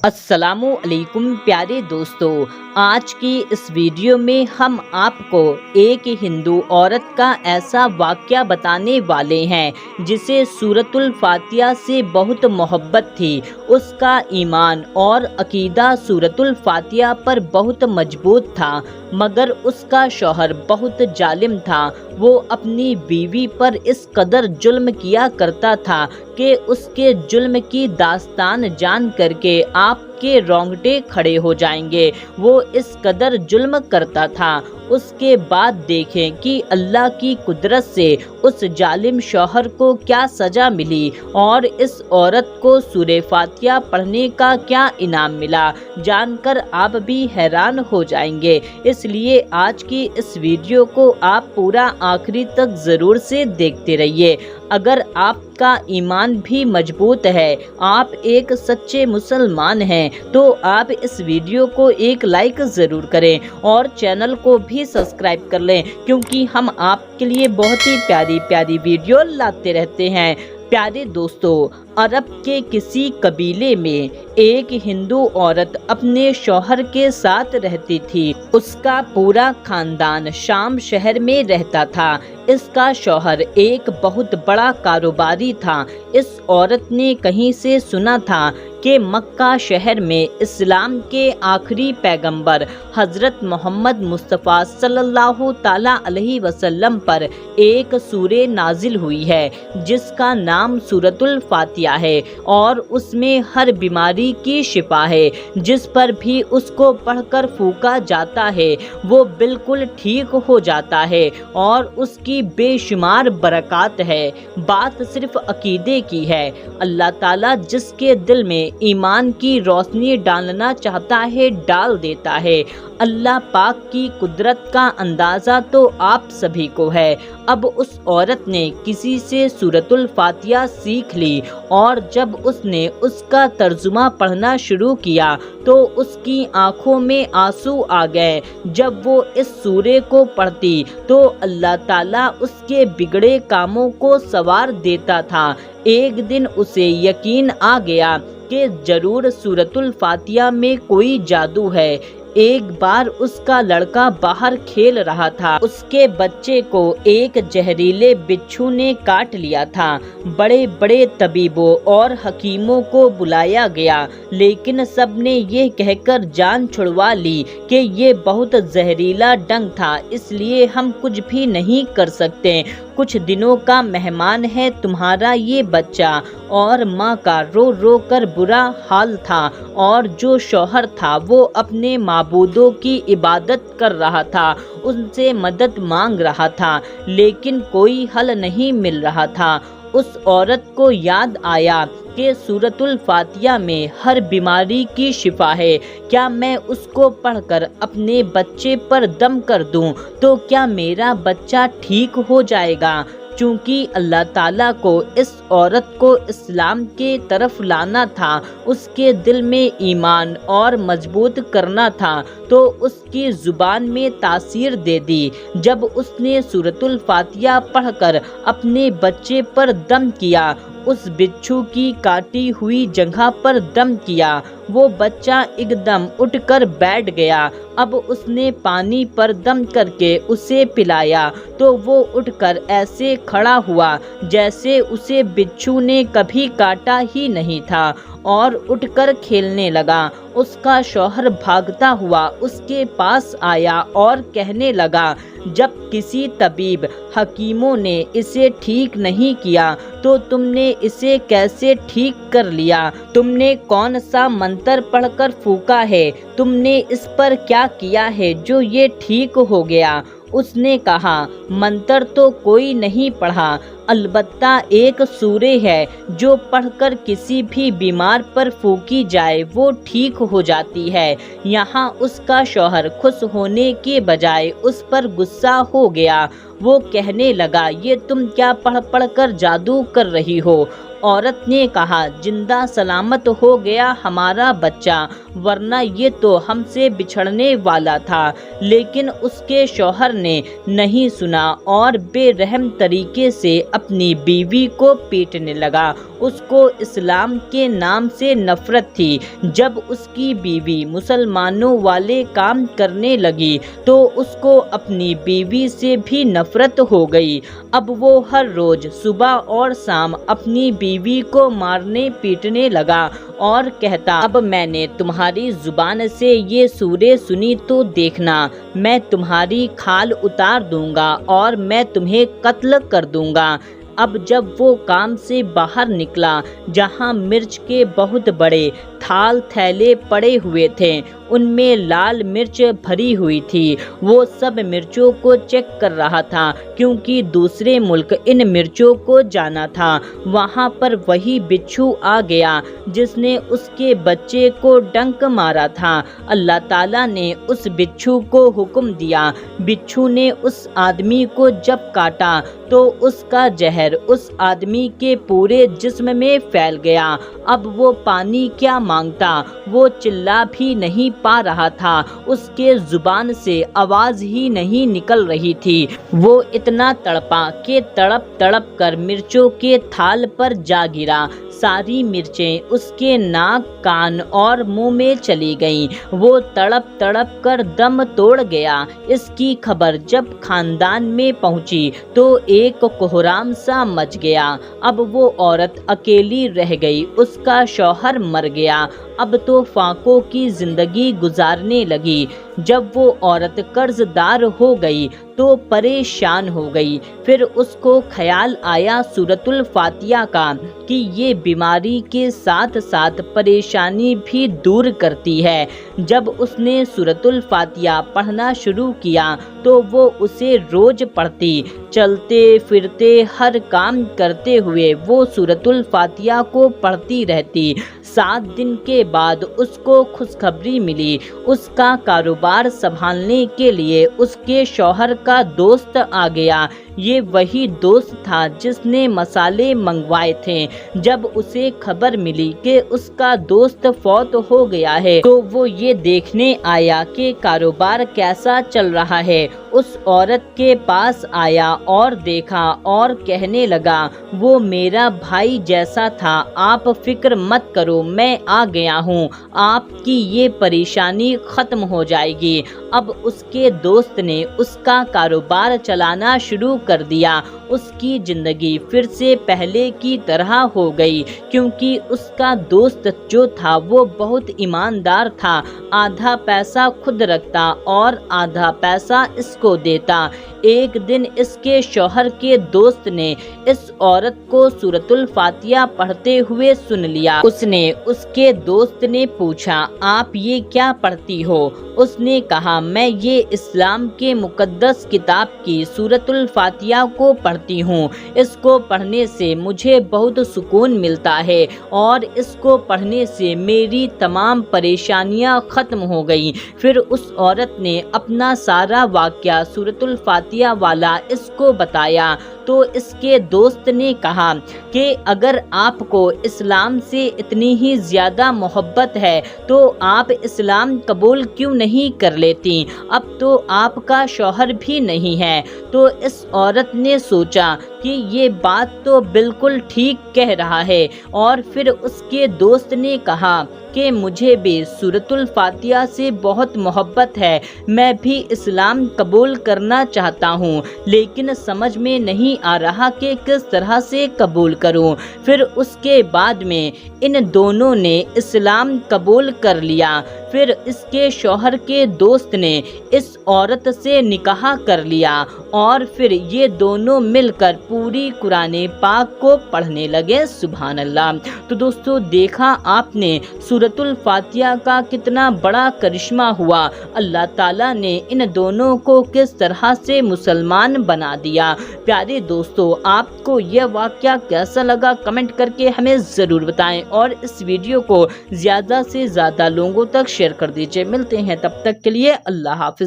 अस्सलाम वालेकुम प्यारे दोस्तों, आज की इस वीडियो में हम आपको एक हिंदू औरत का ऐसा वाक़या बताने वाले हैं जिसे सूरतुल फातिहा से बहुत मोहब्बत थी। उसका ईमान और अकीदा सूरतुल फातिहा पर बहुत मजबूत था, मगर उसका शौहर बहुत जालिम था। वो अपनी बीवी पर इस कदर जुल्म किया करता था कि उसके जुल्म की दास्तान जान करके आपके रोंगटे खड़े हो जाएंगे। वो इस कदर जुल्म करता था। उसके बाद देखें कि अल्लाह की कुदरत से उस जालिम शौहर को क्या सज़ा मिली और इस औरत को सूरे फातिहा पढ़ने का क्या इनाम मिला। जानकर आप भी हैरान हो जाएंगे। इसलिए आज की इस वीडियो को आप पूरा आखिरी तक ज़रूर से देखते रहिए। अगर आपका ईमान भी मजबूत है, आप एक सच्चे मुसलमान हैं, तो आप इस वीडियो को एक लाइक ज़रूर करें और चैनल को भी सब्सक्राइब कर लें, क्योंकि हम आपके लिए बहुत ही प्यारी प्यारी वीडियो लाते रहते हैं। प्यारे दोस्तों, अरब के किसी कबीले में एक हिंदू औरत अपने शौहर के साथ रहती थी। उसका पूरा खानदान शाम शहर में रहता था। इसका शौहर एक बहुत बड़ा कारोबारी था। इस औरत ने कहीं से सुना था कि मक्का शहर में इस्लाम के आखिरी पैगंबर हज़रत मोहम्मद मुस्तफ़ा सल्लल्लाहु ताला अलैहि वसल्लम पर एक सूरे नाजिल हुई है जिसका नाम सूरतुल फातिहा है और उसमें हर बीमारी की शिफा है। जिस पर भी उसको पढ़कर फूका जाता है वो बिल्कुल ठीक हो जाता है और उसकी बेशुमार बरकत है। बात सिर्फ अकीदे की है। अल्लाह ताला जिसके दिल में ईमान की रोशनी डालना चाहता है डाल देता है। अल्लाह पाक की कुदरत का अंदाज़ा तो आप सभी को है। अब उस औरत ने किसी से सूरतुल फातिहा सीख ली और जब उसने उसका तर्जुमा पढ़ना शुरू किया तो उसकी आंखों में आंसू आ गए। जब वो इस सूरे को पढ़ती तो अल्लाह ताला उसके बिगड़े कामों को संवार देता था। एक दिन उसे यकीन आ गया कि जरूर सूरतुल फातिहा में कोई जादू है। एक बार उसका लड़का बाहर खेल रहा था। उसके बच्चे को एक जहरीले बिच्छू ने काट लिया था। बड़े बड़े तबीबों और हकीमों को बुलाया गया, लेकिन सब ने ये कहकर जान छुड़वा ली कि ये बहुत जहरीला डंक था, इसलिए हम कुछ भी नहीं कर सकते। कुछ दिनों का मेहमान है तुम्हारा ये बच्चा। और माँ का रो रो कर बुरा हाल था और जो शौहर था वो अपने माबूदों की इबादत कर रहा था, उनसे मदद मांग रहा था, लेकिन कोई हल नहीं मिल रहा था। उस औरत को याद आया कि सूरतुल फातिहा में हर बीमारी की शिफा है। क्या मैं उसको पढ़कर अपने बच्चे पर दम कर दूं तो क्या मेरा बच्चा ठीक हो जाएगा? चूँकि अल्लाह ताला को इस औरत को इस्लाम के तरफ लाना था, उसके दिल में ईमान और मजबूत करना था, तो उसकी ज़ुबान में तासीर दे दी। जब उसने सूरतुल फातिहा पढ़कर अपने बच्चे पर दम किया, उस बिच्छू की काटी हुई जगह पर दम किया, वो बच्चा एकदम उठकर बैठ गया। अब उसने पानी पर दम करके उसे पिलाया तो वो उठकर ऐसे खड़ा हुआ जैसे उसे बिच्छू ने कभी काटा ही नहीं था और उठकर खेलने लगा। उसका शौहर भागता हुआ उसके पास आया और कहने लगा, जब किसी तबीब हकीमों ने इसे ठीक नहीं किया तो तुमने इसे कैसे ठीक कर लिया? तुमने कौन सा मंत्र पढ़कर फूका है? तुमने इस पर क्या किया है जो ये ठीक हो गया? उसने कहा, मंत्र तो कोई नहीं पढ़ा, अलबत्ता एक सूरे है जो पढ़कर किसी भी बीमार पर फूकी जाए वो ठीक हो जाती है। यहाँ उसका शौहर खुश होने के बजाय उस पर गुस्सा हो गया। वो कहने लगा, ये तुम क्या पढ़ पढ़ कर जादू कर रही हो? औरत ने कहा, जिंदा सलामत हो गया हमारा बच्चा। ورنہ یہ تو ہم سے بچھڑنے والا تھا۔ لیکن اس کے شوہر نے نہیں سنا اور بے رحم طریقے سے اپنی بیوی کو پیٹنے لگا۔ اس کو اسلام کے نام سے نفرت تھی۔ جب اس کی بیوی مسلمانوں والے کام کرنے لگی تو اس کو اپنی بیوی سے بھی نفرت ہو گئی۔ اب وہ ہر روز صبح اور شام اپنی بیوی کو مارنے پیٹنے لگا اور کہتا، اب میں نے تمہاری زبان سے یہ سوریں سنی تو دیکھنا، میں تمہاری کھال اتار دوں گا اور میں تمہیں قتل کر دوں گا۔ اب جب وہ کام سے باہر نکلا جہاں مرچ کے بہت بڑے تھال تھیلے پڑے ہوئے تھے، ان میں لال مرچ بھری ہوئی تھی، وہ سب مرچوں کو چیک کر رہا تھا کیونکہ دوسرے ملک ان مرچوں کو جانا تھا۔ وہاں پر وہی بچھو آ گیا جس نے اس کے بچے کو ڈنک مارا تھا۔ اللہ تعالیٰ نے اس بچھو کو حکم دیا۔ بچھو نے اس آدمی کو جب کاٹا تو اس کا زہر اس آدمی کے پورے جسم میں پھیل گیا۔ اب وہ پانی کیا مانگتا، وہ چلا بھی نہیں پا رہا تھا، اس کے زبان سے آواز ہی نہیں نکل رہی تھی۔ وہ اتنا تڑپا کہ تڑپ تڑپ کر مرچوں کے تھال پر جا گرا۔ ساری مرچیں اس کے ناک، کان اور منہ میں چلی گئیں۔ وہ تڑپ تڑپ کر دم توڑ گیا۔ اس کی خبر جب خاندان میں پہنچی تو ایک کوہرام سا مچ گیا۔ اب وہ عورت اکیلی رہ گئی، اس کا شوہر مر گیا۔ اب تو فاقوں کی زندگی گزارنے لگی۔ جب وہ عورت قرض دار ہو گئی تو پریشان ہو گئی۔ پھر اس کو خیال آیا سورۃ الفاتحہ کا کہ یہ بیماری کے ساتھ ساتھ پریشانی بھی دور کرتی ہے۔ جب اس نے سورۃ الفاتحہ پڑھنا شروع کیا تو وہ اسے روز پڑھتی۔ چلتے پھرتے ہر کام کرتے ہوئے وہ سورۃ الفاتحہ کو پڑھتی رہتی۔ 7 دن کے بعد اس کو خوشخبری ملی۔ اس کا کاروبار سنبھالنے کے لیے اس کے شوہر کا دوست آ گیا۔ یہ وہی دوست تھا جس نے مسالے منگوائے تھے۔ جب اسے خبر ملی کہ اس کا دوست فوت ہو گیا ہے تو وہ یہ دیکھنے آیا کہ کاروبار کیسا چل رہا ہے۔ اس عورت کے پاس آیا اور دیکھا اور کہنے لگا، وہ میرا بھائی جیسا تھا، آپ فکر مت کرو، میں آ گیا ہوں، آپ کی یہ پریشانی ختم ہو جائے گی۔ اب اس کے دوست نے اس کا کاروبار چلانا شروع کر دیا۔ اس کی زندگی پھر سے پہلے کی طرح ہو گئی کیونکہ اس کا دوست جو تھا وہ بہت ایماندار تھا، آدھا پیسہ خود رکھتا اور آدھا پیسہ اس کو دیتا۔ ایک دن اس کے شوہر کے دوست نے اس عورت کو سورۃ الفاتحہ پڑھتے ہوئے سن لیا۔ اس نے اس کے دوست نے پوچھا، آپ یہ کیا پڑھتی ہو؟ اس نے کہا، میں یہ اسلام کے مقدس کتاب کی سورۃ الفاتحہ کو پڑھتی ہوں۔ اس کو پڑھنے سے مجھے بہت سکون ملتا ہے اور اس کو پڑھنے سے میری تمام پریشانیاں ختم ہو گئیں۔ پھر اس عورت نے اپنا سارا واقعہ سورۃ الفاتحہ والا اس کو بتایا تو اس کے دوست نے کہا کہ اگر آپ کو اسلام سے اتنی ہی زیادہ محبت ہے تو آپ اسلام قبول کیوں نہیں کر لیتی؟ اب تو آپ کا شوہر بھی نہیں ہے۔ تو اس عورت نے سوچا کہ یہ بات تو بالکل ٹھیک کہہ رہا ہے، اور پھر اس کے دوست نے کہا کہ مجھے بھی سورۃ الفاتحہ سے بہت محبت ہے، میں بھی اسلام قبول کرنا چاہتا ہوں، لیکن سمجھ میں نہیں آ رہا کہ کس طرح سے قبول کروں۔ پھر اس کے بعد میں ان دونوں نے اسلام قبول کر لیا۔ پھر اس کے شوہر کے دوست نے اس عورت سے نکاح کر لیا اور پھر یہ دونوں مل کر پوری قرآن پاک کو پڑھنے لگے۔ سبحان اللہ۔ تو دوستو، دیکھا آپ نے سورۃ الفاتحہ کا کتنا بڑا کرشمہ ہوا۔ اللہ تعالیٰ نے ان دونوں کو کس طرح سے مسلمان بنا دیا۔ پیارے دوستو، آپ کو یہ واقعہ کیسا لگا کمنٹ کر کے ہمیں ضرور بتائیں، اور اس ویڈیو کو زیادہ سے زیادہ لوگوں تک شیئر کر دیجیے۔ ملتے ہیں تب تک کے لیے، اللہ حافظ۔